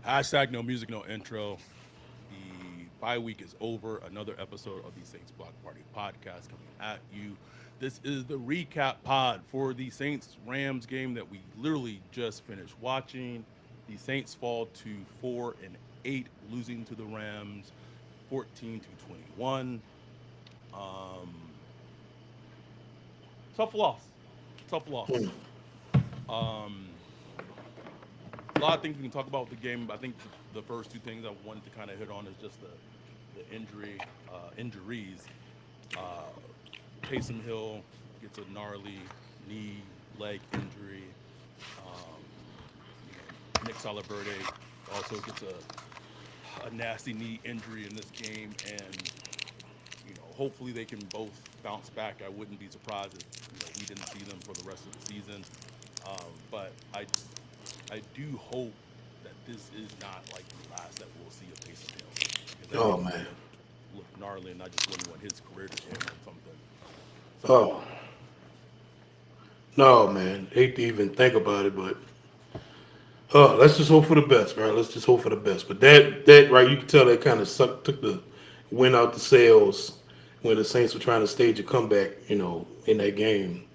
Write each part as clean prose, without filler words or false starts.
Hashtag no music, no intro. The bye week is over. Another episode of the Saints Block Party podcast coming at you. This is the recap pod for the Saints Rams game that we literally just finished watching. The Saints fall to 4-8, losing to the Rams 14-21. Um, tough loss. Tough loss. Um, a lot of things we can talk about with the game. I think the first two things I wanted to kind of hit on is just the injuries. Uh, Taysom Hill gets a gnarly knee leg injury. Um, Nick Salaverde also gets a nasty knee injury in this game, and hopefully they can both bounce back. I wouldn't be surprised if we didn't see them for the rest of the season. But I do hope that this is not like the last that we'll see of Taysom Hill, because that Oh dude man. looked gnarly, and I just wouldn't want his career to end on something Oh like that. no, man. Hate to even think about it, but let's just hope for the best, man. Let's just hope for the best. But that right, you can tell that kind of took the wind out the sails when the Saints were trying to stage a comeback. In that game,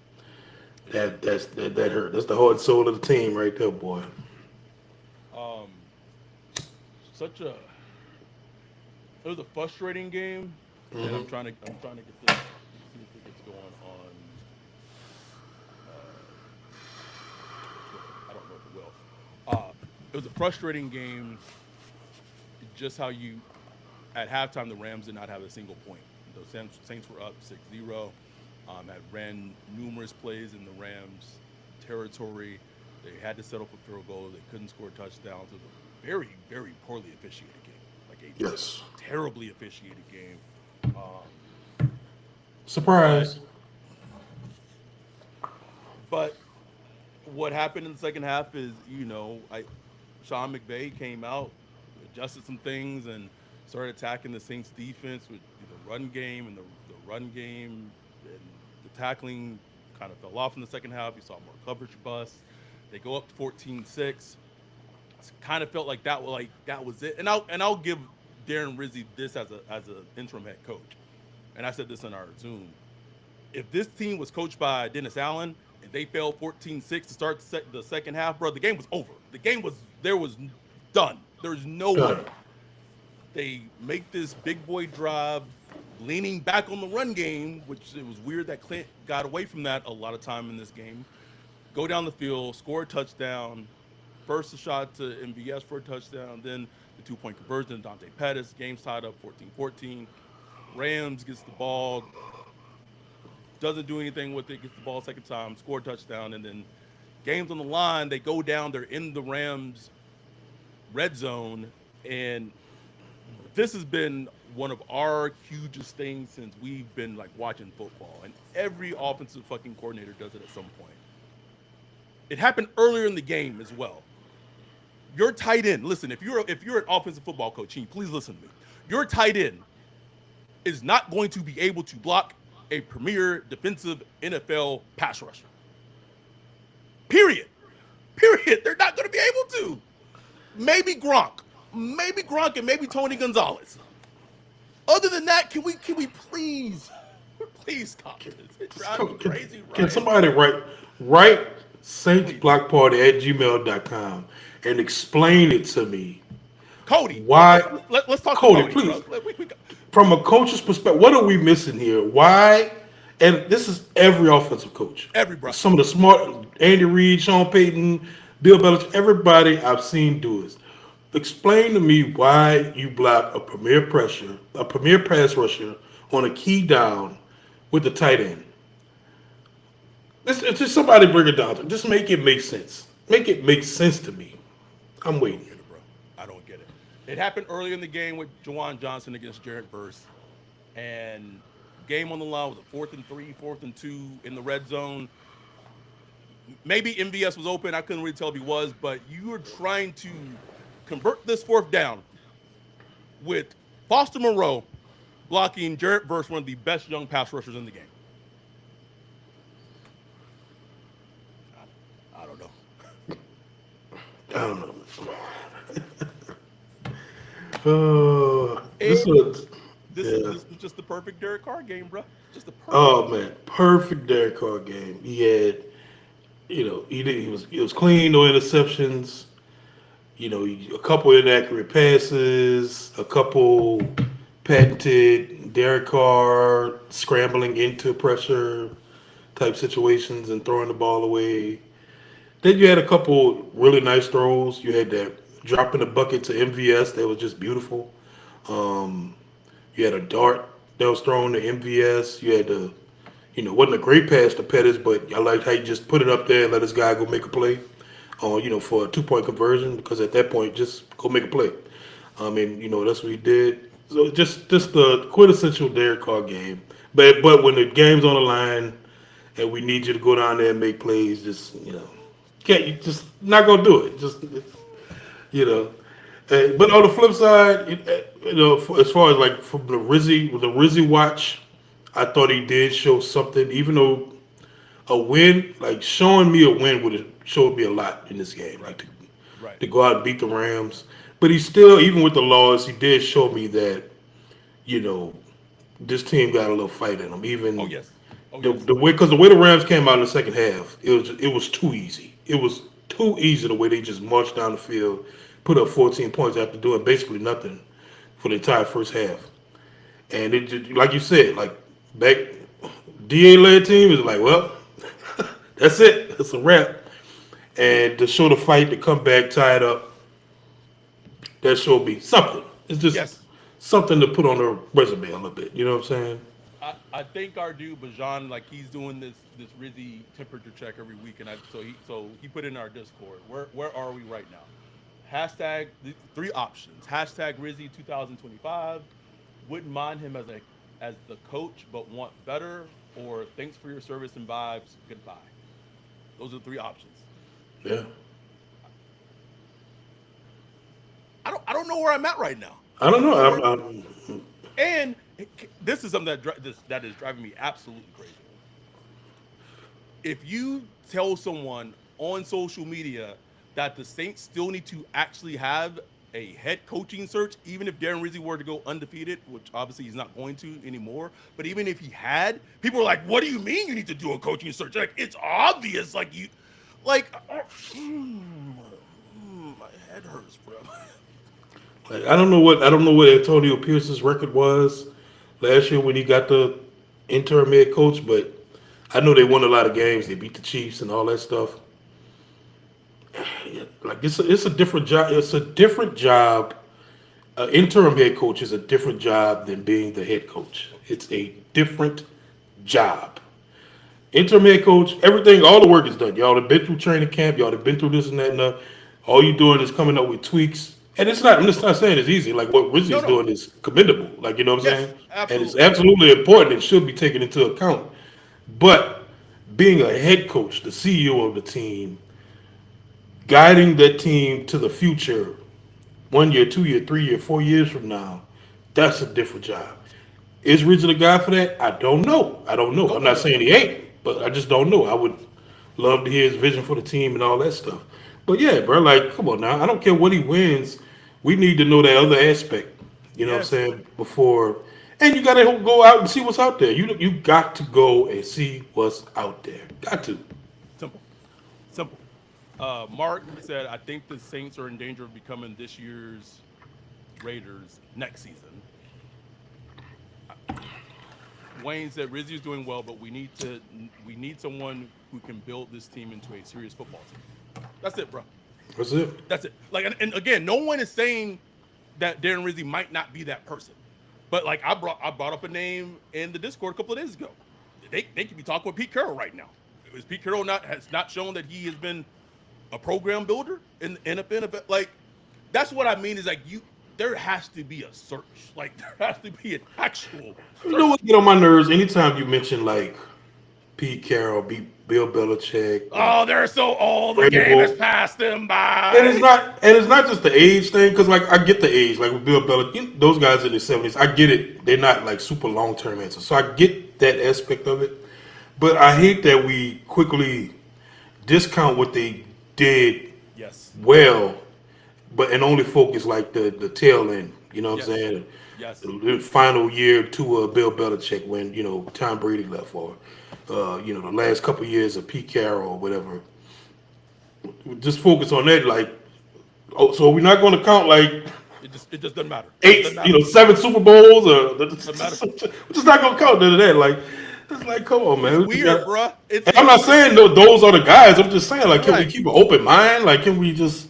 that hurt. That's the heart and soul of the team right there, boy. Um, such a it was a frustrating game, and Hmm. I'm trying to get this see if it gets going on Twitter. I don't know if it will. It was a frustrating game. Just how you at halftime the Rams did not have a single point. The Saints were up 6-0. Had ran numerous plays in the Rams territory. They had to settle for field goals. They couldn't score touchdowns. It was a very, very poorly officiated game, like a Yes. terribly officiated game. Um, but Surprise. but what happened in the second half is, Sean McVay came out, adjusted some things, and started attacking the Saints defense with the run game, and the run game and the tackling kind of fell off in the second half. You saw more coverage busts. They go up to 14-6. Kind of felt like that was it. And I'll give Darren Rizzi this as an interim head coach. And I said this in our Zoom. If this team was coached by Dennis Allen and they fell 14-6 to start the second half, bro, the game was over. The game was there was done. There's no Done. way. They make this big boy drive, leaning back on the run game, which it was weird that Clint got away from that a lot of time in this game. Go down the field, score a touchdown, first a shot to MVS for a touchdown, then the 2-point conversion to Dante Pettis. Game's tied up 14-14. Rams gets the ball, doesn't do anything with it, gets the ball second time, score a touchdown, and then game's on the line. They go down, they're in the Rams red zone, and this has been one of our hugest things since we've been like watching football. And every offensive fucking coordinator does it at some point. It happened earlier in the game as well. Your tight end, listen, if you're an offensive football coach, please listen to me. Your tight end is not going to be able to block a premier defensive NFL pass rusher. Period. Period. They're not going to be able to. Maybe Gronk. Maybe Gronk and maybe Tony Gonzalez. Other than that, can we please stop this? It drives me Can, crazy, can Ryan. somebody write Please. saintsblockparty@gmail.com and explain it to me? Cody, Why, let's talk to Cody, Cody, bro. please, from a coach's perspective, what are we missing here? Why? And this is every offensive coach. every bro. Some of the smart, Andy Reid, Sean Payton, Bill Belichick, everybody I've seen do this. Explain to me why you block a premier pass rusher on a key down with the tight end. It's just somebody bring it down. Just make it make sense. Make it make sense to me. I'm I don't waiting. get it, bro. I don't get it. It happened early in the game with Jawan Johnson against Jarrett Verse, and game on the line was a 4th and 3, 4th and 2 in the red zone. Maybe MVS was open. I couldn't really tell if he was, but you were trying to convert this fourth down with Foster Moreau blocking Jarrett Verse, one of the best young pass rushers in the game. I don't know. I don't know. This And was, this yeah. this was just the perfect Derek Carr game, bro. Just the perfect. Oh man, perfect Derek Carr game. He had, he was clean, no interceptions. A couple inaccurate passes, a couple patented Derek Carr scrambling into pressure type situations and throwing the ball away. Then you had a couple really nice throws. You had that drop in the bucket to MVS that was just beautiful. Um, you had a dart that was thrown to MVS. You had the, wasn't a great pass to Pettis, but I liked how you just put it up there and let this guy go make a play. For a 2 point conversion because at that point just go make a play. I mean, that's what he did. So just the quintessential Derek Carr game. But when the game's on the line and we need you to go down there and make plays, just can't you just not gonna do it. Just you know. But on the flip side, as far as like from the Rizzy watch, I thought he did show something. Even though a win, like showing me a win would have showed me a lot in this game. Right, Like right. to go out and beat the Rams. But he still, even with the loss, he did show me that, you know, this team got a little fight in them. Oh Even yes, oh yes. the way the Rams came out in the second half, it was too easy. It was too easy the way they just marched down the field, put up 14 points after doing basically nothing for the entire first half. And it just, like you said, like back DA led team is like, well, that's it. That's a wrap. And to show the fight, to come back, tie it up, that showed me something. It's just Yes, something to put on the resume a little bit. You know what I'm saying? I think our dude Bajan, like he's doing this Rizzy temperature check every week, and he put in our Discord. Where are we right now? Hashtag three options. Hashtag Rizzy 2025. Wouldn't mind him as the coach, but want better. Or thanks for your service and vibes. Goodbye. Those are the three options. Yeah. I don't know where I'm at right now. I don't I don't know. know where. I'm And this is something that is driving me absolutely crazy. If you tell someone on social media that the Saints still need to actually have a head coaching search, even if Darren Rizzi were to go undefeated, which obviously he's not going to anymore, but even if he had, people are like, "What do you mean you need to do a coaching search? Like it's obvious, like you, like, my head hurts, bro." like, I don't know what Antonio Pierce's record was last year when he got the interim head coach, but I know they won a lot of games. They beat the Chiefs and all that stuff. Yeah, like it's a different job. It's a different job. Interim head coach is a different job than being the head coach. It's a different job. Interim head coach, everything, all the work is done. Y'all have been through training camp. Y'all have been through this and that and that. All you doing is coming up with tweaks. And it's not. I'm just not saying it's easy. Like what Rizzy No, is no, doing is commendable. Like you know what I'm yes, saying. And it's absolutely, absolutely important. It should be taken into account. But being a head coach, the CEO of the team, guiding that team to the future, 1 year, 2 year, 3 year, 4 years from now, that's a different job. Is Rizzo the guy for that? I don't know. I don't know. I'm nobody not does. saying he ain't, but I just don't know. I would love to hear his vision for the team and all that stuff. But yeah, bro, like, come on now. I don't care what he wins. We need to know that other aspect. You know what I'm Yes, saying? Before, and you gotta go out and see what's out there. You got to go and see what's out there. Got to. simple, simple. Mark said, "I think the Saints are in danger of becoming this year's Raiders next season." Wayne said, "Rizzi is doing well, but we need someone who can build this team into a serious football team." That's it, bro. That's it. That's it. Like, and again, no one is saying that Darren Rizzi might not be that person, but like I brought up a name in the Discord a couple of days ago. They could be talking with Pete Carroll right now. Is Pete Carroll not has not shown that he has been a program builder in the NFL? Like, that's what I mean. Is like you. There has to be a search. Like there has to be an actual You know search. what get on my nerves? Anytime you mention like Pete Carroll, Bill Belichick, Oh, they're so old. The game has Vrabel, passed them and it's by. not and it's not just the age thing because like I get the age like with Bill Belichick, those guys in their 70s, I get it. They're not like super long term answers, so I get that aspect of it. But I hate that we quickly discount what they did Yes. well, but and only focus like the tail end. You know what I'm Yes. saying? Yes. The final year to Bill Belichick when Tom Brady left, or the last couple of years of Pete Carroll or whatever. Just focus on that. Like, oh, so we're not going to count like It just doesn't matter. It just doesn't eight, matter. 7 Super Bowls, or we're Doesn't matter. just not going to count none of that. Like, it's like, come on, It's man. We just weird, got. bruh. And I'm not saying those are the guys. I'm just saying, like, can we Right. keep an open mind? Like, can we just,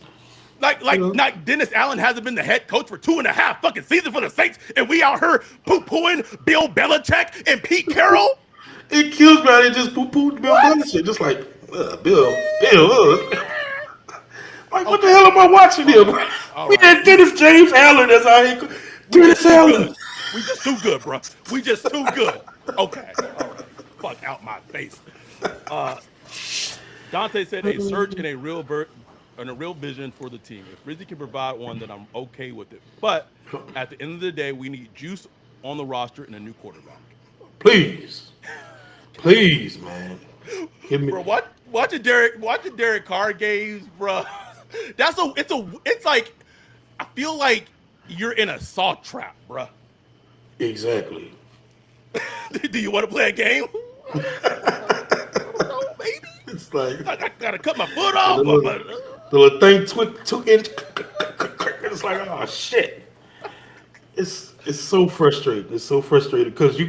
Like, you like, know? like Dennis Allen hasn't been the head coach for 2.5 fucking seasons for the Saints, and we out here poo-pooing Bill Belichick and Pete Carroll? It kills me how they just poo-pooed Bill What? Belichick. Just like, Bill. Like, what the Okay. hell am I watching All here? right. All We right. had Dennis James Allen as our head coach. We Dennis just too Allen. good. We just too good, bro. We just too good. Okay. All right. Fuck out my face. Uh, Dante said a search and a real vision for the team. If Rizzy can provide one, then I'm okay with it. But at the end of the day, we need juice on the roster and a new quarterback. Please. Please, man. Give me. Bro, watching Derek Carr games, bro. It's like I feel like you're in a saw trap, bro. Exactly. Do you want to play a game? I don't know, maybe. It's like I gotta cut my foot the off, little, but the little thing took in. It's like, oh shit. It's so frustrating. It's so frustrating because you're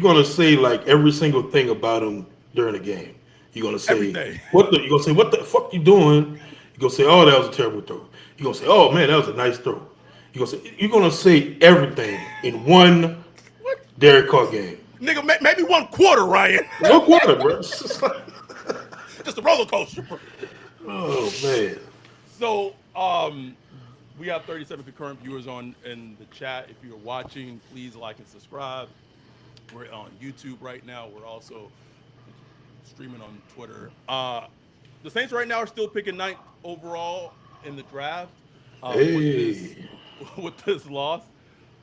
gonna say like every single thing about him during the game. You're gonna say everything. what the fuck you doing? You're gonna say, oh, that was a terrible throw. You're gonna say, oh man, that was a nice throw. You're gonna say everything in one What? Derek Carr game. Nigga, maybe 1 quarter, Ryan. One quarter, bro. It's just like, Just a roller coaster. oh man. So, we have 37 concurrent viewers on in the chat. If you're watching, please like and subscribe. We're on YouTube right now. We're also streaming on Twitter. The Saints right now are still picking ninth overall in the draft. With this Hey. with this loss,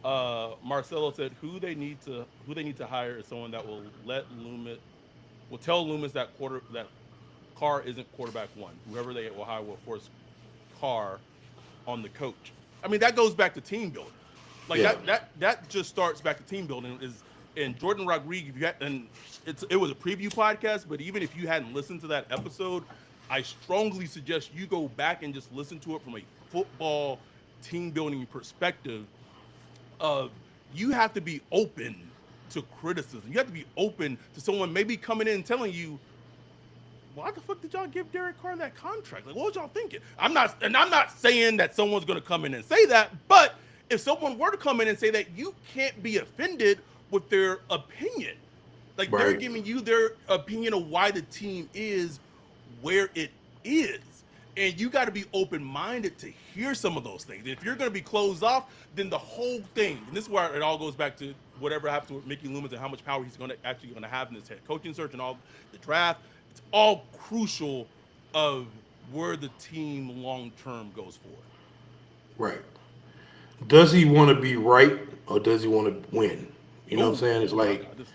Marcelo said who they need to hire is someone that will tell Loomis that Carr isn't quarterback one. Whoever they will hire will force Carr on the coach. I mean, that goes back to team building. Like Yeah. that just starts back to team building. Is and Jordan Rodriguez, if you had, and it was a preview podcast, but even if you hadn't listened to that episode, I strongly suggest you go back and just listen to it from a football team building perspective. Of you have to be open to criticism. You have to be open to someone maybe coming in and telling you, why the fuck did y'all give Derek Carr that contract? Like, what was y'all thinking? I'm not saying that someone's gonna come in and say that, but if someone were to come in and say that, you can't be offended with their opinion. Like they're Right. giving you their opinion of why the team is where it is. And you got to be open minded to hear some of those things. If you're going to be closed off, then the whole thing, and this is where it all goes back to whatever happens with Mickey Loomis and how much power he's going to have in this head coaching search and all the draft. It's all crucial of where the team long term goes forward. Right. Does he want to be right or does he want to win? You know what I'm Oh, saying? It's oh, like I just,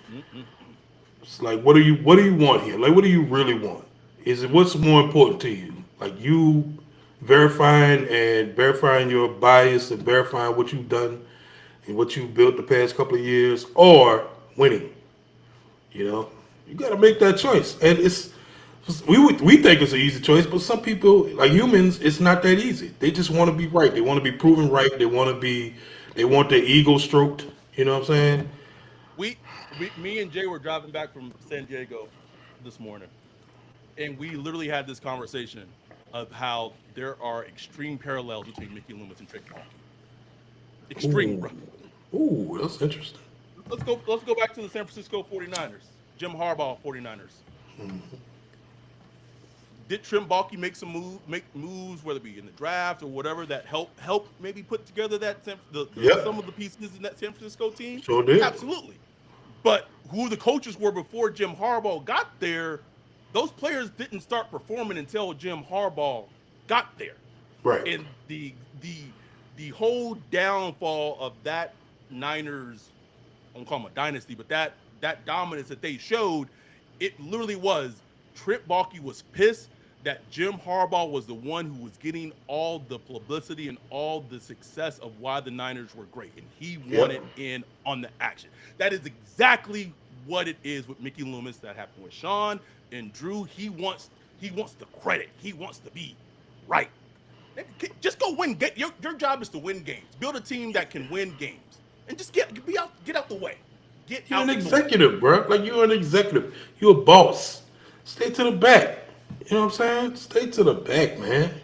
what do you want here? Like what do you really want? Is it what's more important to you? Like you verifying your bias and verifying what you've done and what you've built the past couple of years, or winning. You know, you got to make that choice, and we think it's an easy choice, but some people, like humans, it's not that easy. They just want to be right. They want to be proven right. They want their ego stroked. You know what I'm saying? we, me and Jay were driving back from San Diego this morning, and we literally had this conversation of how there are extreme parallels between Mickey Loomis and Trick Ballke. Extreme, Ooh, bro. ooh, that's interesting. Let's go back to the San Francisco 49ers. Jim Harbaugh 49ers. Did Trent Baalke make moves, whether it be in the draft or whatever, that help maybe put together Yep, some of the pieces in that San Francisco team? sure did. Absolutely. But who the coaches were before Jim Harbaugh got there, those players didn't start performing until Jim Harbaugh got there. Right, And the whole downfall of that Niners, I won't call them a dynasty, but that dominance that they showed, it literally was Trent Baalke was pissed that Jim Harbaugh was the one who was getting all the publicity and all the success of why the Niners were great, and he Yep. wanted in on the action. That is exactly what it is with Mickey Loomis. That happened with Sean and Drew. He wants the credit. He wants to be right. Just go win. Your job is to win games. Build a team that can win games, and just get out the way. Get You're an out the way. executive, bro. Like you're an executive. You're a boss. Stay to the back. You know what I'm saying? Stay to the back, man.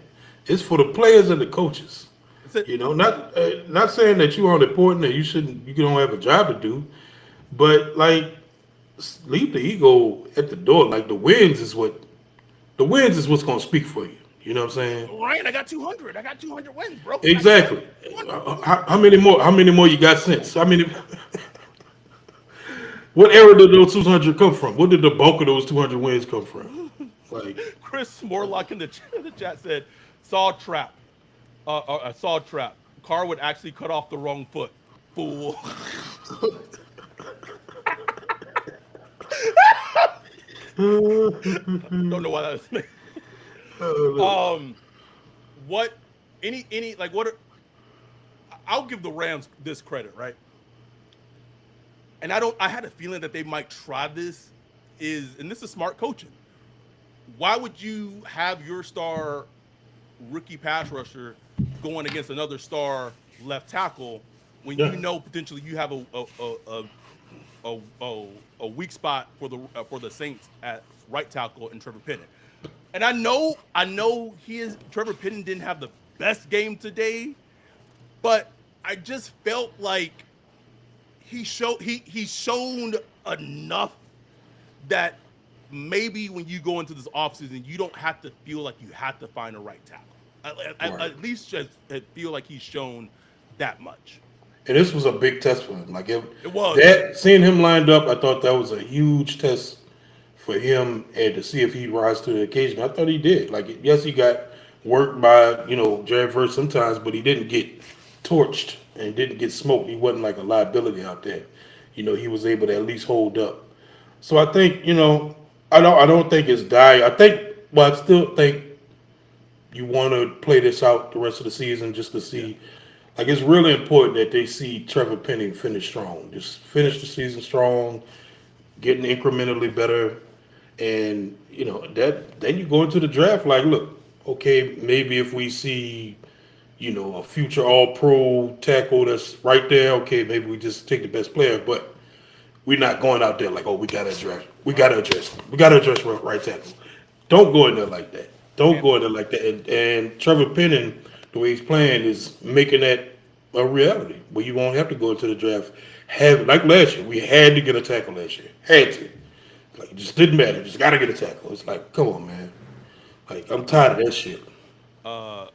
It's for the players and the coaches. That's it. You know, not saying that you aren't important and you shouldn't. You don't have a job to do, but like leave the ego at the door. Like the wins is what's gonna speak for you. You know what I'm saying? Ryan, I got 200. I got 200 wins, bro. I got Exactly. 200. How many more? How many more you got since? I mean, what era did those 200 come from? What did the bulk of those 200 wins come from? Like, Chris Morlock in the chat said, "Saw trap. Saw trap. Car would actually cut off the wrong foot. Fool." Don't know why that was. um, what? Any like what? I'll give the Rams this credit, right? And I don't. I had a feeling that they might try this. And this is smart coaching. Why would you have your star rookie pass rusher going against another star left tackle when you yeah, know potentially you have a weak spot for the Saints at right tackle in Trevor Penning. And I know Trevor Penning didn't have the best game today, but I just felt like he's shown enough that maybe when you go into this offseason, you don't have to feel like you have to find a right tackle. right. At least just feel like he's shown that much. And this was a big test for him. Like It was. that, seeing him lined up, I thought that was a huge test for him, and to see if he'd rise to the occasion. I thought he did. Like, yes, he got worked by Jared Verse sometimes, but he didn't get torched and didn't get smoked. He wasn't like a liability out there. He was able to at least hold up. So I think I don't think it's die. I still think you want to play this out the rest of the season just to Yeah. see. Like it's really important that they see Trevor Penning finish strong. Just finish the Yes. season strong, getting incrementally better, and that then you go into the draft like, look, okay, maybe if we see a future All Pro tackle that's right there, okay, maybe we just take the best player, but we're not going out there like, oh, Right. we gotta address right tackle. Don't go in there like that. Don't And go in there like that. And Trevor Penning, the way he's playing, is making that a reality. Where you won't have to go into the draft. Have like last year, we had to get a tackle last year. Had to. Like it just didn't matter. Just gotta get a tackle. It's like, come on, man. Like I'm tired of that shit. uh,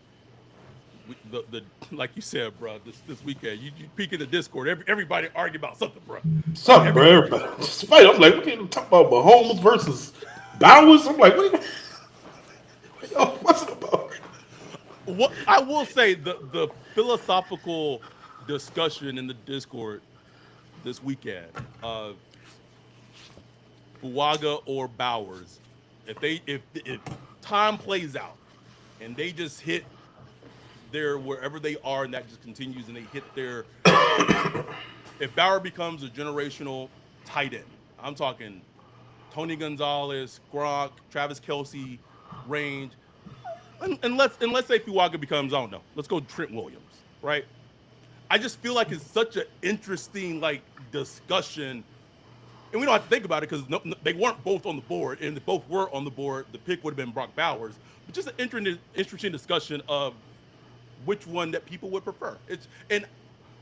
the like you said, bro, this weekend, you peek in the Discord, everybody argue about something, bro. Something, bro. Every Everybody just fight. I'm like, what are you talking about? Mahomes versus Bowers. I'm like, what's it about? what I will say, the philosophical discussion in the Discord this weekend of Fuaga or Bowers, if time plays out and they just hit their wherever they are and that just continues and they hit their if Bauer becomes a generational tight end, I'm talking Tony Gonzalez, Gronk, Travis Kelsey range, and let's say Fuaga becomes, I don't know, let's go Trent Williams, right? I just feel like it's such an interesting like discussion, and we don't have to think about it because they weren't both on the board, and if both were on the board, the pick would have been Brock Bowers. But just an interesting discussion of which one that people would prefer. And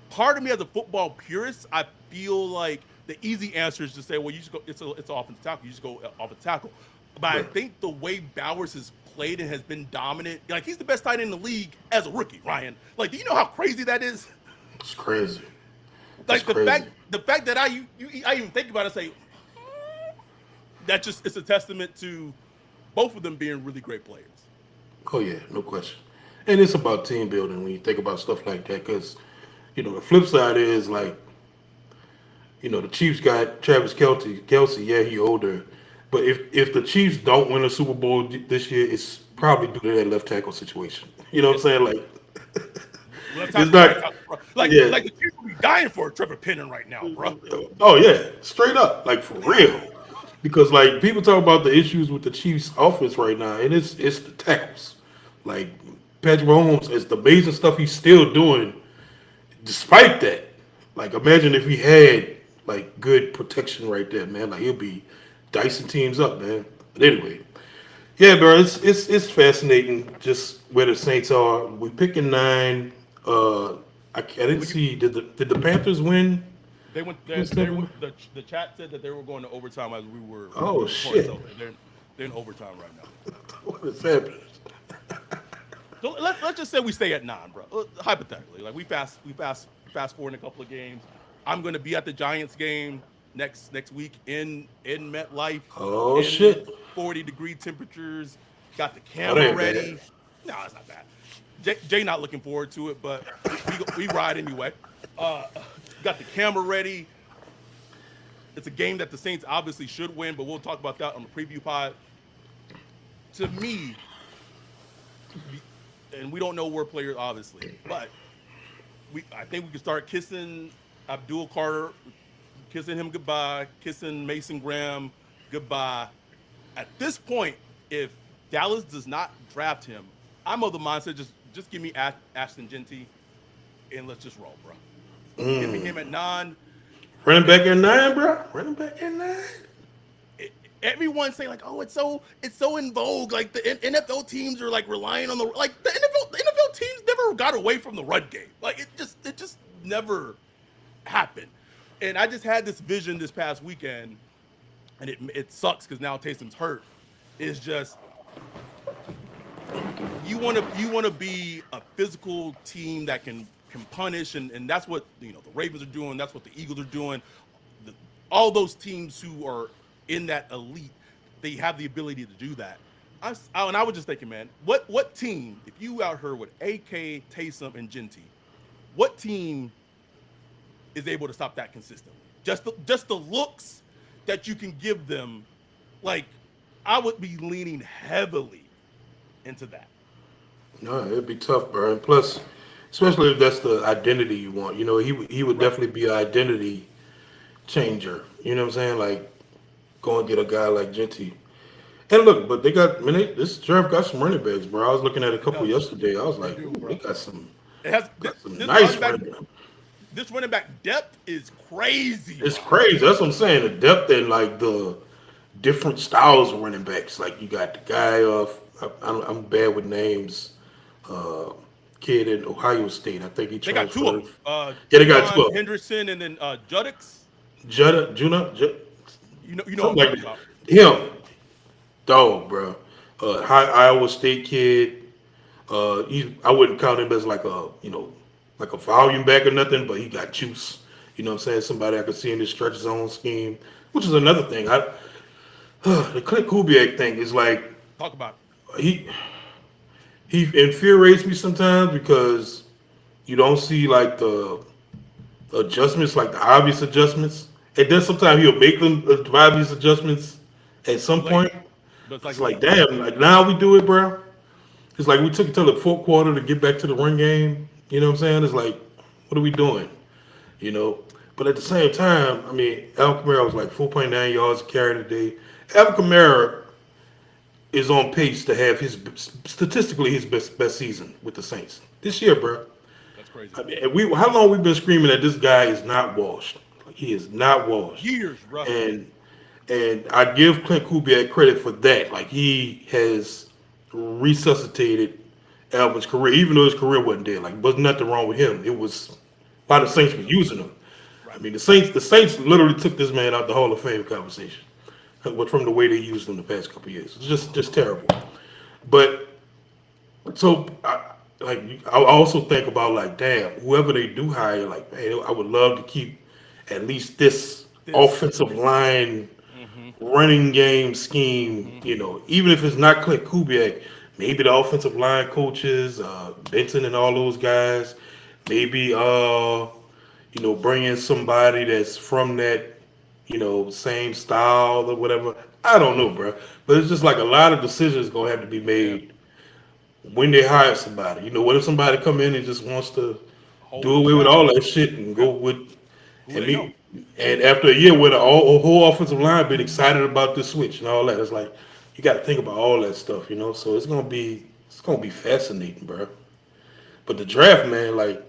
part of me as a football purist, I feel like the easy answer is to say, well, you just go, it's an offensive tackle, you just go offensive tackle. But I Right. think the way Bowers has played and has been dominant, like he's the best tight end in the league as a rookie, Ryan. Like, do you know how crazy that is? It's crazy. It's Like the crazy. fact that I even think about it and say that just it's a testament to both of them being really great players. Oh yeah, no question. And it's about team building when you think about stuff like that. Because the flip side is like the Chiefs got Travis Kelsey. Yeah, he older, But if the Chiefs don't win a Super Bowl this year, it's probably due to that left tackle situation. You know what I'm It's saying? Like left it's tackle, right not. tackle, bro. Yeah. Like the Chiefs would be dying for a Trevor Penning right now, bro. Oh yeah, straight up, like for real. Because like people talk about the issues with the Chiefs' offense right now, and it's the tackles. Like Patrick Mahomes, it's the amazing stuff he's still doing despite that. Like imagine if he had like good protection right there, man. Like he'll be dicing teams up, man. But anyway, yeah, bro, it's fascinating just where the Saints are. We picking nine. I didn't Well, you, see. Did the Panthers win they went. against them? The chat said that they were going to overtime as we Oh were recording. shit! So they're in overtime right now. What is happening? So let's just say we stay at 9, bro. Hypothetically, like we fast forward in a couple of games. I'm going to be at the Giants game next week in MetLife Oh in shit! 40-degree temperatures. Got the Oh, that camera ain't bad. ready. No, it's not bad. Jay not looking forward to it, but we ride anyway. Uh, got the camera ready. It's a game that the Saints obviously should win, but we'll talk about that on the preview pod. To me, and we don't know where players obviously, but I think we can start kissing Abdul Carter, kissing him goodbye, kissing Mason Graham goodbye. At this point, if Dallas does not draft him, I'm of the mindset just give me Ashton Genty and let's just roll, bro. Give me him at 9. Running And back at nine, bro. Running back at nine. it, everyone saying like, oh, it's so in vogue. Like the NFL teams are like relying on the NFL teams never got away from the run game. Like it just never happened. And I just had this vision this past weekend, and it sucks because now Taysom's hurt. Is just you want to be a physical team that can punish, and that's what the Ravens are doing. That's what the Eagles are doing. The, all those teams who are in that elite, they have the ability to do that. And I was just thinking, man, what team, if you out here with AK, Taysom, and Genty, what team is able to stop that consistently? Just the looks that you can give them, like I would be leaning heavily into that. No, it'd be tough, bro. And plus, especially if that's the identity you want. He would Right. definitely be an identity changer. You know what I'm saying? Like, go and get a guy like Genty. And look, but they got, man, this draft got some running backs, bro. I was looking at a It couple does. yesterday. I was They like, do, ooh, they bro. It has got some this nice running back. running backs. This running back depth is crazy, It's bro. crazy. That's what I'm saying. The depth and like the different styles of running backs. Like you got the guy off. I'm bad with names. Uh, Kid in Ohio State. I think he They got two of transferred. them. Yeah, they got two Juwan of them. Henderson and then Juddix. You know what Something I'm like talking that. about. Him, dog, bro. High Iowa State kid. I wouldn't count him as like like a volume back or nothing, but he got juice. You know what I'm saying? Somebody I could see in the stretch zone scheme, which is another thing. The Clint Kubiak thing is like Talk about he he infuriates me sometimes because you don't see like the adjustments, like the obvious adjustments. And then sometimes he'll make them obvious adjustments at too some late, point. but it's like It's late. like, damn, like now we do it, bro. It's like we took it till the fourth quarter to get back to the run game. You know what I'm saying? It's like, what are we doing? You know? But at the same time, I mean, Alvin Kamara was like 4.9 yards a carry today. Alvin Kamara is on pace to have statistically his best season with the Saints this year, bro. That's crazy. I mean, and how long we been screaming that this guy is not washed? Like, he is not washed, Years, bro. and I give Clint Kubiak credit for that. Like he has resuscitated Alvin's career, even though his career wasn't dead. Like, was nothing wrong with him. It was why the Saints were using him. I Right. mean, the Saints literally took this man out the Hall of Fame conversation, but from the way they used him the past couple years, it's just terrible. But so, I also think about like, damn, whoever they do hire, like, man, I would love to keep at least this This. offensive line Mm-hmm. running game scheme. Mm-hmm. Even if it's not Clint Kubiak, maybe the offensive line coaches, Benson and all those guys, maybe bring in somebody that's from that same style or whatever. I don't know, bro. But it's just like a lot of decisions gonna have to be Yeah, made when they hire somebody. You know, what if somebody come in and just wants to a whole do new away with staff. all that shit and Yeah, go with who and they know. me and after a year where the whole offensive line been excited about this switch and all that, it's like you got to think about all that stuff, you know. So it's gonna be fascinating, bro. But the draft, man, like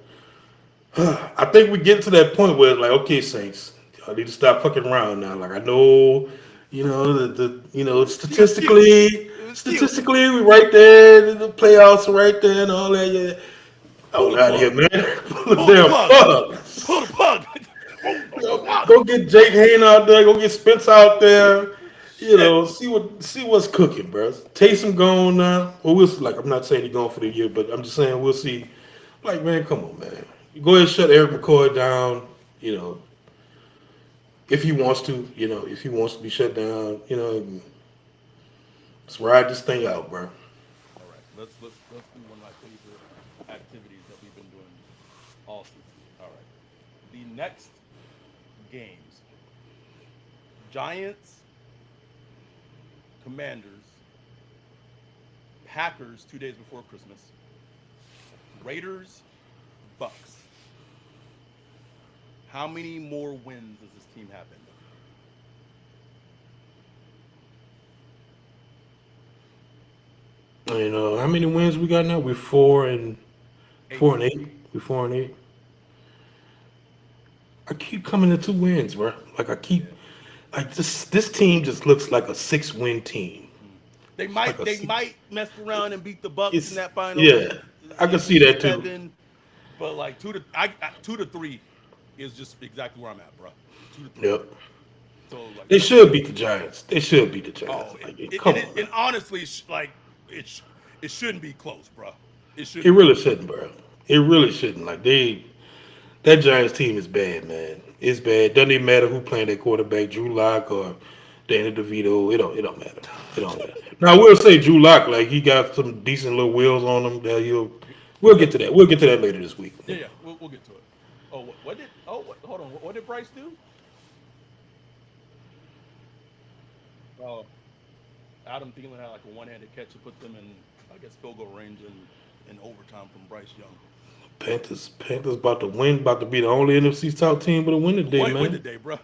I think we get to that point where it's like, okay, Saints, I need to stop fucking around now. Like I know, It was cute. It was cute. statistically, we right there, the playoffs are right there, and all that. Yeah, Pull oh, the out of here, plug. man, pull the Pull the damn plug. plug. Pull the plug. Pull the plug. Go get Jake Hayne out there. Go get Spence out there. You Shit. know, see what's cooking, bro. Taysom gone now. Well, we'll see. Like I'm not saying he's gone for the year, but I'm just saying we'll see. Like, man, come on, man. You go ahead and shut Eric McCoy down. You know, if he wants to. You know, if he wants to be shut down. You know, and let's ride this thing out, bro. All right, let's do one of my favorite activities that we've been doing all season. All right, the next games: Giants, Commanders, Packers 2 days before Christmas, Raiders, Bucks. How many more wins does this team have in them? You know, how many wins we got now? We're four and Eight. 4-8. We're 4-8. I keep coming to two wins, bro. Like I keep Yeah. like this team just looks like a 6-win team. Mm. They Like might a they six, might mess around and beat the Bucks in it's that final yeah. I can see that too. 7, but like 2 to 3 is just exactly where I'm at, bro. 2 to 3. Yep. So like They let's should beat the Giants. They should beat the Giants. oh Like and come on, and man. honestly like it it shouldn't be close, bro. It It shouldn't be really close. shouldn't, bro. It really shouldn't. Like that Giants team is bad, man. It's bad. Doesn't even matter who playing their quarterback, Drew Lock or Danny DeVito. It don't matter. It don't matter. Now I will say Drew Lock, like he got some decent little wheels on him that he'll. We'll Yeah, get to that. We'll get to that later this week. yeah. We'll get to it. Oh, what did? Oh, hold on. What did Bryce do? Oh, Adam Thielen had like a one-handed catch to put them in, I guess, field goal range in overtime from Bryce Young. Panthers about to win. About to be the only NFC South team with a win today, Win man. today, bro.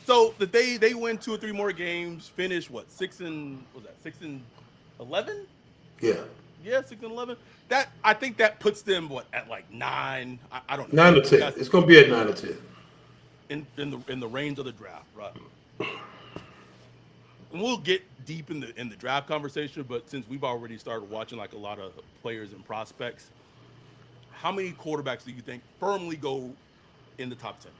So the they win 2 or 3 more games, finish what 6-11? Yeah, Yeah, 6-11. That I think that puts them what at like 9. I don't know. 9 to 10. That's It's gonna be at 9 to 10. in the range of the draft, bro. And we'll get deep in the draft conversation, but since we've already started watching like a lot of players and prospects, how many quarterbacks do you think firmly go in the top 10?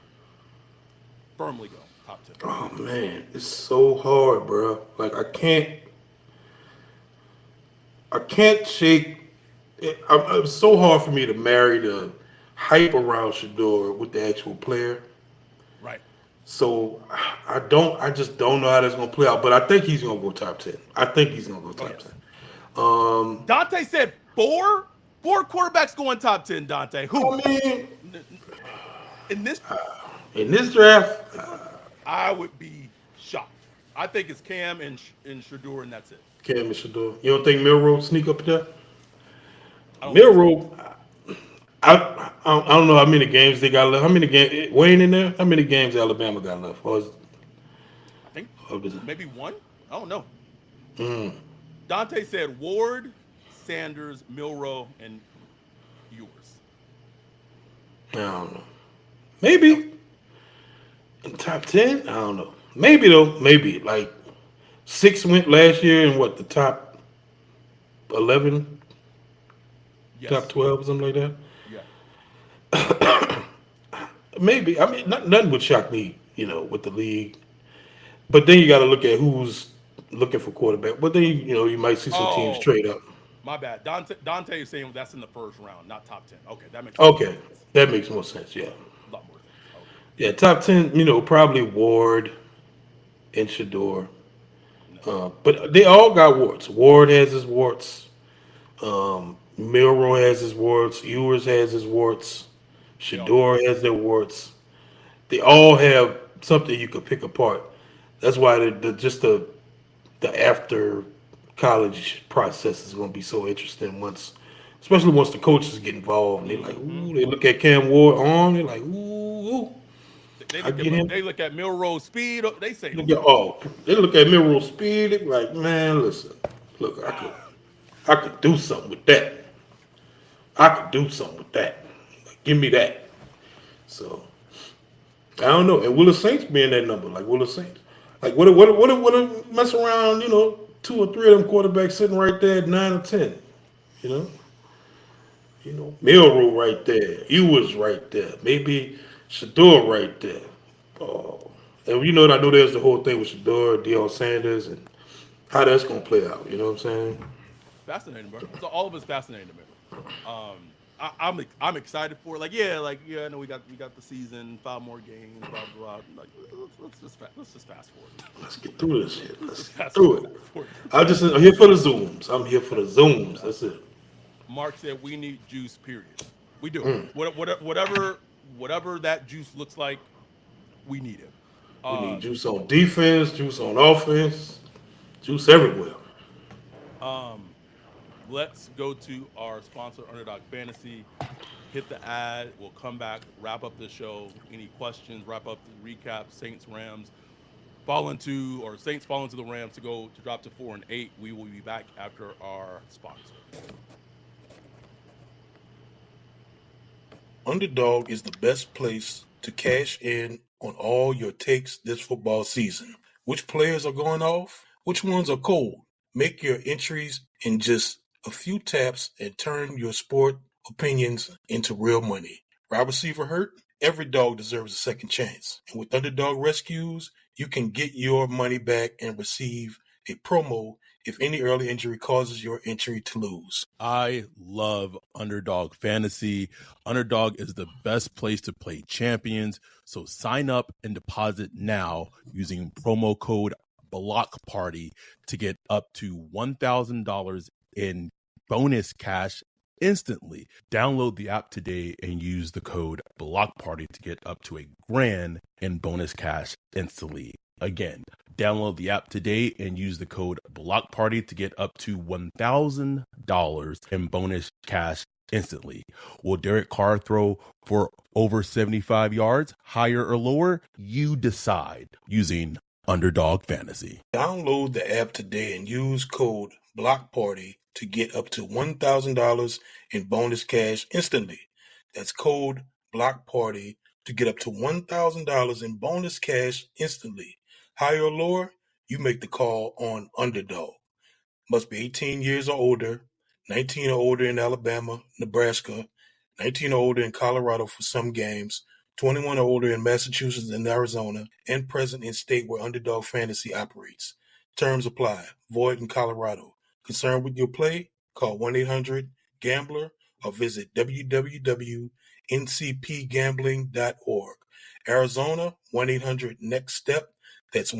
Firmly go top 10. Oh man, it's so hard, bro. Like I can't shake. It's so hard for me to marry the hype around Shador with the actual player. Right. So I don't. I just don't know how that's gonna play out. But I think he's gonna go top 10. I think he's gonna go Oh top 10. yes. Um, Dante said four quarterbacks going top 10. Dante, who? I mean, In this, in this draft, I would be shocked. I think it's Cam and Shador, and that's it. Cam and Shador. You don't think Milrow sneak up there? I don't think so. Milrow. I don't know how many games they got left. How many games Wayne in there? How many games Alabama got left? I think Was it? maybe one. I don't know. Mm, Dante said Ward, Sanders, Milrow, and yours. I don't know. That was Maybe in top 10. I don't know. Maybe though. Maybe like six went last year and what the top 11, top yes. 12, or something like that. Yeah. Maybe. I mean, nothing would shock me, with the league. But then you got to look at who's looking for quarterback. But then you might see some teams Oh, trade up. my bad. Dante is saying that's in the first round, not top 10. Okay, that makes a lot more Okay, sense. that makes more sense. Yeah, A lot more sense. Okay. yeah. Top 10. Probably Ward and Shador. No. But they all got warts. Ward has his warts. Milroy has his warts. Ewers has his warts. They all do. Shador has their warts. They all have something you could pick apart. That's why the after college process is going to be so interesting once, especially once the coaches get involved and they like, Hmm. ooh, they look at Cam Ward on, they're like, ooh, They I look get at him. Milrose speed. They say, Look at they look at Mineral Speed, they be like, man, listen, look, I could do something with that. I could do something with that. Like, give me that. So I don't know. And will the Saints be in that number? Like, will the Saints? Like, what mess around? Two or three of them quarterbacks sitting right there at 9 or 10. You know, Milrow right there. You was right there. Maybe Shador right there. Oh, and I know there's the whole thing with Shador, Deion Sanders, and how that's gonna play out. You know what I'm saying? fascinating, bro. So all of it's fascinating to me. I'm excited for it. I know we got the season, 5 more games, blah blah blah. Like let's just fast forward. Let's get through this shit. Let's Let's just get fast through it. forward. I'm here for the zooms. I'm here for the zooms. That's it. Mark said we need juice. Period. We do. Whatever that juice looks like, we need it. We need Um, juice on defense, juice on offense, juice everywhere. um, let's go to our sponsor, Underdog Fantasy. Hit the ad. We'll come back, wrap up the show. Any questions? Wrap up the recap. Saints Rams Saints fall into the Rams to drop to 4-8. We will be back after our sponsor. Underdog is the best place to cash in on all your takes this football season. Which players are going off? Which ones are cold? Make your entries in just a few taps and turn your sport opinions into real money. Wide receiver hurt? Every dog deserves a second chance. And with Underdog Rescues, you can get your money back and receive a promo if any early injury causes your entry to lose. I love Underdog Fantasy. Underdog is the best place to play champions. So sign up and deposit now using promo code Block Party to get up to $1,000 in bonus cash instantly. Download the app today and use the code Block Party to get up to $1,000 in bonus cash instantly. Again, download the app today and use the code Block Party to get up to $1,000 in bonus cash instantly. Will Derek Carr throw for over 75 yards, higher or lower? You decide using Underdog Fantasy. Download the app today and use code BLOCKPARTY to get up to $1,000 in bonus cash instantly. That's code BLOCKPARTY to get up to $1,000 in bonus cash instantly. Higher or lower, you make the call on Underdog. Must be 18 years or older, 19 or older in Alabama, Nebraska, 19 or older in Colorado for some games, 21 or older in Massachusetts and Arizona, and present in state where Underdog Fantasy operates. Terms apply. Void in Colorado. Concerned with your play? Call 1-800-GAMBLER or visit www.ncpgambling.org. Arizona, 1-800-NEXT-STEP. That's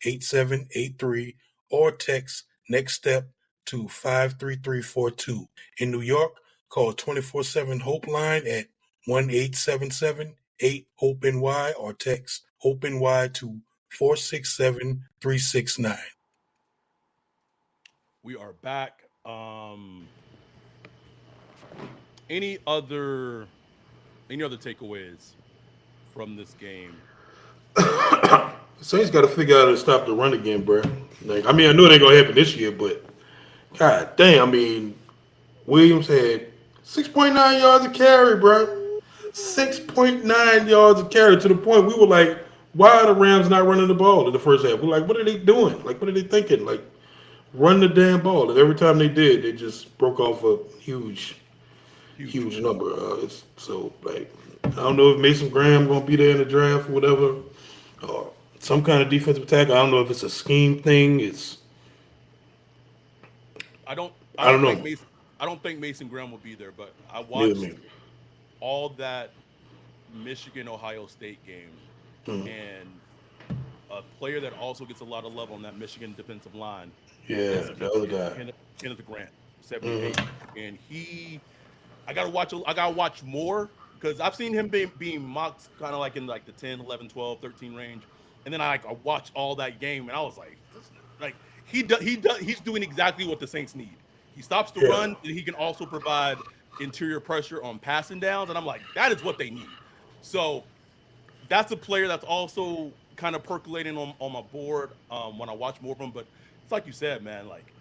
1-800-639-8783 or text Next Step to 53342. In New York, call 24/7 Hope line at 1-877-8-HOPE-NY or text HOPE-NY to 467-369. We are back. Any other takeaways from this game? Saints got to figure out how to stop the run again, bro. Like, I mean, I know it ain't gonna happen this year, but god damn, I mean, Williams had 6.9 yards of carry, bro. 6.9 yards of carry to the point we were like, why are the Rams not running the ball in the first half? We're like, what are they doing? Like, what are they thinking? Like, run the damn ball. And every time they did, they just broke off a huge, Huge huge win. number. It's so like, I don't know if Mason Graham gonna be there in the draft or whatever, or some kind of defensive tackle. I don't know if it's a scheme thing. It's I don't I I don't don't think know. Mason Graham will be there, but I Neither watched me. all that Michigan Ohio State game, Mm. and a player that also gets a lot of love on that Michigan defensive line Yeah, is the other guy. Kenneth Grant, Hmm. 78, and I gotta watch more because I've seen him being mocked kind of like in like the 10, 11, 12, 13 range. And then I watched all that game, and I was like, like he's doing exactly what the Saints need. He stops the Yeah. run, and he can also provide interior pressure on passing downs, and I'm like, that is what they need. So that's a player that's also kind of percolating on my board when I watch more of them. But it's like you said, man, like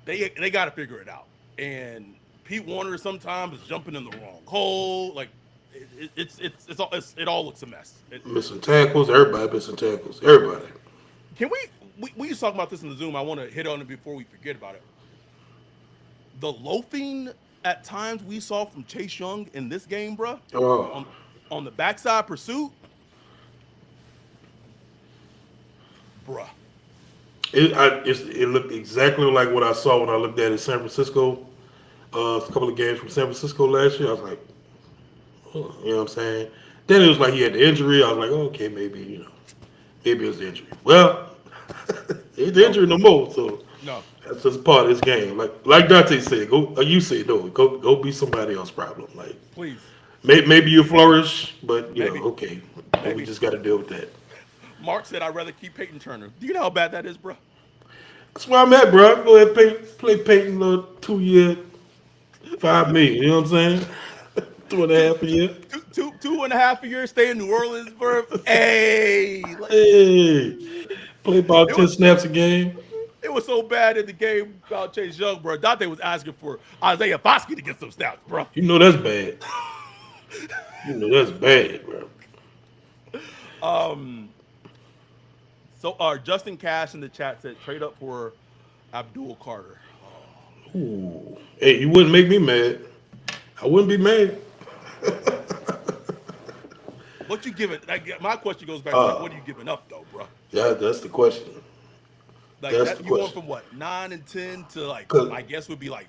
they got to figure it out. And Pete Warner sometimes is jumping in the wrong hole. Like it all looks a mess. Missing tackles. Everybody missing tackles. Everybody. Can we just talk about this in the Zoom? I want to hit on it before we forget about it. The loafing at times we saw from Chase Young in this game, bruh, Oh, on on the backside pursuit, bruh. it looked exactly like what I saw when I looked at it in San Francisco. A couple of games from San Francisco last year. I was like, oh, you know what I'm saying? Then it was like he had the injury. I was like, oh, okay, maybe maybe it was the injury. Well, it's the No, injury no more. So no, that's just part of this game. Like Dante said, go. You said no, go be somebody else's problem. Like please, maybe you flourish, but maybe, okay, and we maybe. just got to deal with that. Mark said I'd rather keep Peyton Turner. Do you know how bad that is, bruh? That's where I'm at, bro. Go ahead, play Peyton little 2 year, 5 million. You know what I'm saying? Two and a two, half a year. 2.5 years stay in New Orleans, bruh. Hey, like Hey, play about it 10 was snaps a game. it was so bad in the game about Chase Young, bro. Dante was asking for Isaiah Foskey to get some snaps, bro. You know that's bad. You know that's bad, bro. um, so Justin Cash in the chat said trade up for Abdul Carter. Ooh. Hey, you wouldn't make me mad. I wouldn't be mad. What you giving? Like, my question goes back to like, what are you giving up though, bro? Yeah, that's the question. Like That's the that you going question. from what 9 and 10 to like Cause, I guess would be like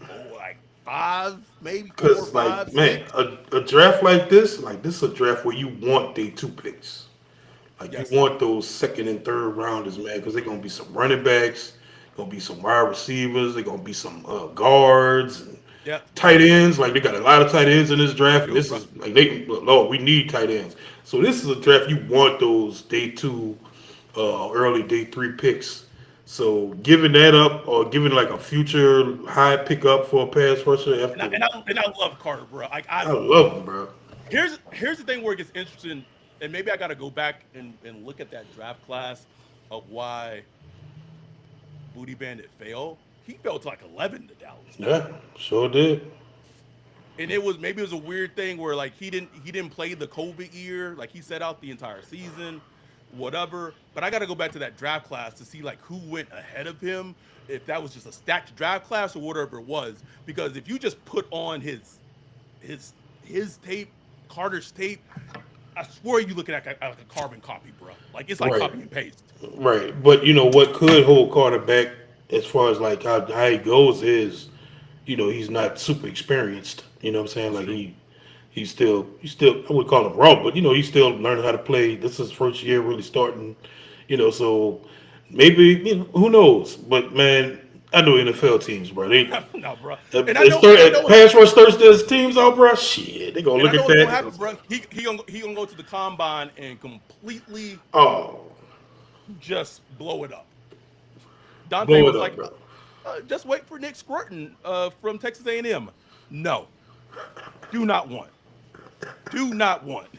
like five, maybe four, cause, five, like, man, six. a draft like this is a draft where you want day two picks. Like you Yes. want those second and third rounders, man, because they're gonna be some running backs, gonna be some wide receivers, they're gonna be some guards, and Yeah. tight ends. Like they got a lot of tight ends in this They draft, and do, this bro. is like Lord, we need tight ends. So this is a draft you want those day two, early day three picks. So giving that up or giving like a future high pickup for a pass rusher And I after, and I and I love Carter, bro. Like I love him, bro. here's the thing where it gets interesting, and maybe I got to go back and look at that draft class of why Booty Bandit failed. He fell to like 11 to Dallas, man. Yeah, sure did. And it was maybe it was a weird thing where like he didn't play the COVID year, like he set out the entire season, whatever. But I got to go back to that draft class to see like who went ahead of him, if that was just a stacked draft class or whatever it was. Because if you just put on his his tape, Carter's tape, I swear you looking at like a carbon copy, bro. Like it's like Right. copy and paste. Right, but you know what could hold Carter back as far as like how he goes is, he's not super experienced. You know what I'm saying? That's Like true. he's still I would call him raw, but he's still learning how to play. This is his first year really starting. So maybe who knows? But man, I know NFL teams, bro. They No, bro. And if I they know, start and I at know, pass rush Thursdays teams out, bro. Shit, they gonna and look I know at what's gonna that. happen, bro. He gonna go to the combine and completely Oh, just blow it up. Dante blow it was up, like, bro. just wait for Nick Scruton from Texas A&M. No, do not want, do not want.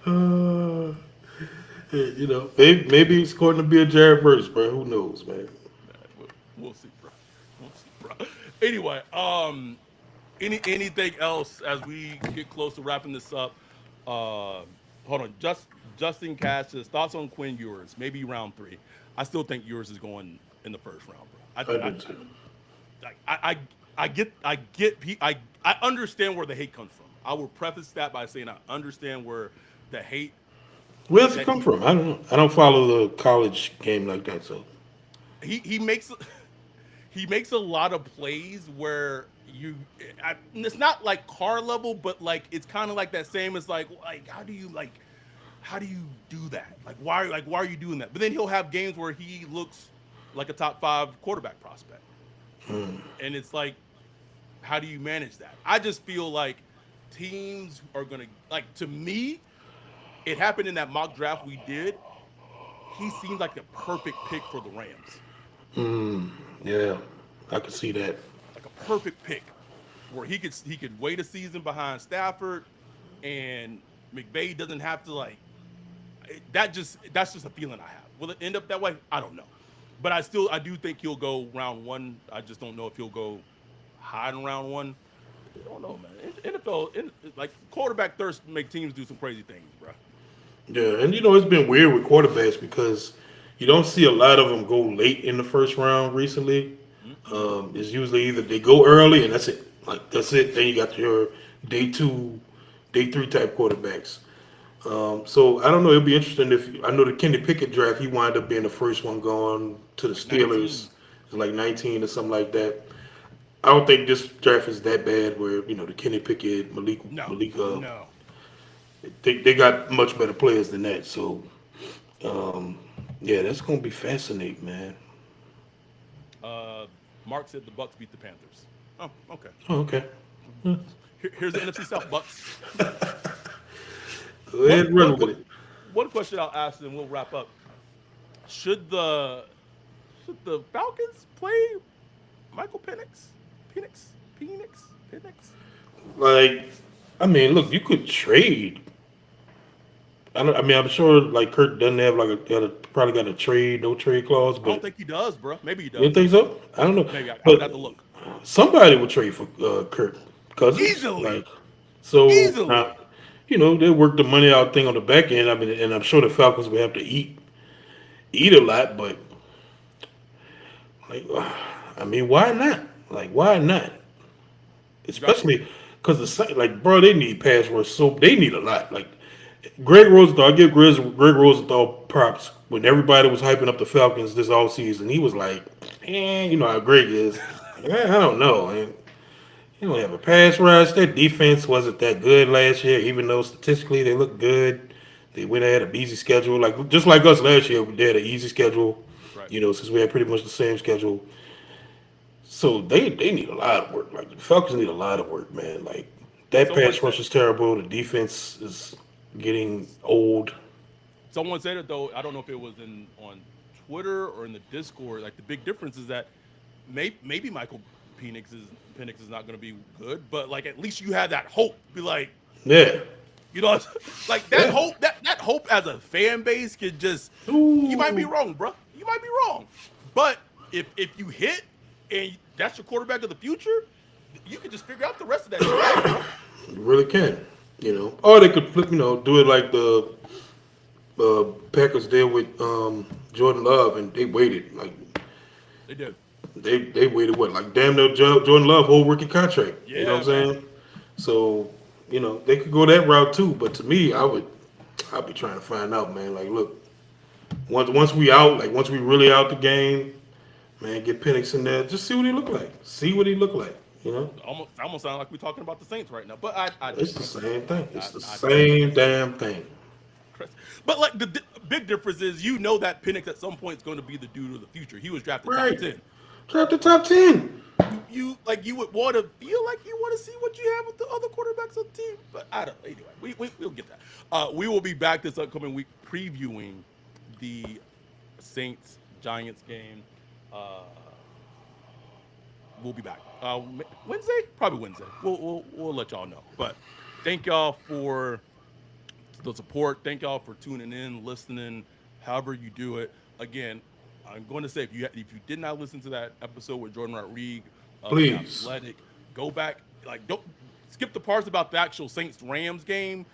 Uh, maybe it's going to be a Jared Verse, bro. Who knows, man? We'll see, bro. We'll see, bro. Anyway, anything else as we get close to wrapping this up? Hold on, Justin Cash says thoughts on Quinn Ewers, maybe round three. I still think Ewers is going in the first round, bro. I do too. I understand where the hate comes from. I will preface that by saying I understand where the hate Where's it that come from? I don't know. I don't follow the college game like that, so he makes he makes a lot of plays where it's not like car level, but like it's kind of like that same as like how do you do that? Like why are you doing that? But then he'll have games where he looks like a top five quarterback prospect, and it's like how do you manage that? I just feel like teams are gonna like to me it happened in that mock draft we did. He seems like the perfect pick for the Rams. Yeah, I can see that. Like a perfect pick where he could wait a season behind Stafford and McVay doesn't have to like that's just a feeling I have. Will it end up that way? I don't know. But I do think he'll go round one. I just don't know if he'll go high in round one. I don't know, man. NFL, like quarterback thirst make teams do some crazy things, bro. Yeah, and it's been weird with quarterbacks because you don't see a lot of them go late in the first round recently. Mm-mm. It's usually either they go early and that's it. Like that's it. Then you got your day two, day three type quarterbacks. So I don't know. It'll be interesting if I know the Kenny Pickett draft. He wound up being the first one going to the Like Steelers. 19. It's like 19 or something like that. I don't think this draft is that bad. Where the Kenny Pickett, No, Malik, no. they got much better players than that. So yeah, that's gonna be fascinating, man. Uh, Mark said the Bucks beat the Panthers. Oh, okay. Oh, okay. Here's the NFC South Bucks. Go One, ahead, and one, run with one, it. one question I'll ask, and we'll wrap up. Should the should the Falcons play Michael Penix? Penix? Like, I mean, look, you could trade. I don't. I mean, I'm sure like Kurt doesn't have like probably got a trade no trade clause, I don't but think he does, bro. Maybe he you don't does. think so? I don't know, Maybe I would have but to look. somebody would trade for Kirk Cousins. Easily, Like, so now, easily. they work the money out thing on the back end. I mean, and I'm sure the Falcons would have to eat a lot, but like, I mean, why not? Like, why not? Exactly. Especially because like, bro, they need pass rush, so they need a lot. Like, Greg Rosenthal, I give Greg Rosenthal props. When everybody was hyping up the Falcons this offseason, he was like, you know how Greg is. I don't know. Man. You don't have a pass rush. Their defense wasn't that good last year, even though statistically they looked good. They went ahead an easy schedule, like just like us last year. We had an easy schedule, Right. since we had pretty much the same schedule. So they need a lot of work. Like the Falcons need a lot of work, man. Like that Someone pass said rush is terrible. The defense is getting old. someone said it though. I don't know if it was in on Twitter or in the Discord. Like the big difference is that maybe Michael Penix is not going to be good, but like at least you have that hope. Be like, Yeah, you know, like that yeah. hope. That hope as a fan base could just. You might be Ooh, wrong, bro. You might be wrong, but if you hit and that's your quarterback of the future, you can just figure out the rest of that shit later, bro. you really can. Or they could flip. Do it like the Packers did with Jordan Love, and they waited like They did. they waited what like damn near Jordan Love whole rookie contract. You know Yeah, what I'm man. saying? So they could go that route too. But to me, I'd be trying to find out, man. Like, look, once we out, like once we really out the game, man, get Penix in there, just see what he look like. See what he look like. You know, Almost sound like we're talking about the Saints right now, but I it's the digress. same thing. It's the I same digress. damn thing. But like the big difference is, that Penix at some point is going to be the dude of the future. He was drafted top Right. 10. Draft the top 10. You would want to feel like you want to see what you have with the other quarterbacks on the team, but I don't. Anyway, we'll get that. We will be back this upcoming week previewing the Saints Giants game. Uh, we'll be back Wednesday, probably Wednesday. We'll let y'all know. But thank y'all for the support. Thank y'all for tuning in, listening, however you do it. Again, I'm going to say if you did not listen to that episode with Jordan Rodriguez of the Please. Athletic, go back. Like, don't skip the parts about the actual Saints Rams game.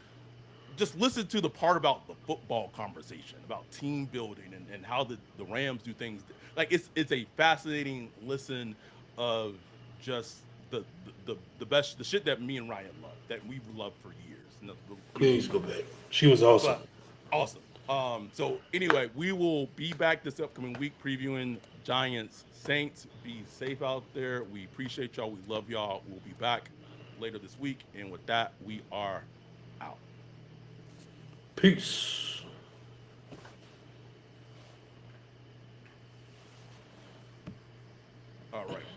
Just listen to the part about the football conversation, about team building and how the Rams do things. Like it's a fascinating listen of just the best the shit that me and Ryan love, that we've loved for years. And we will Please go back. She was awesome. but awesome. So anyway, we will be back this upcoming week previewing Giants Saints. Be safe out there. We appreciate y'all. We love y'all. We'll be back later this week. And with that, we are out. Peace. All right.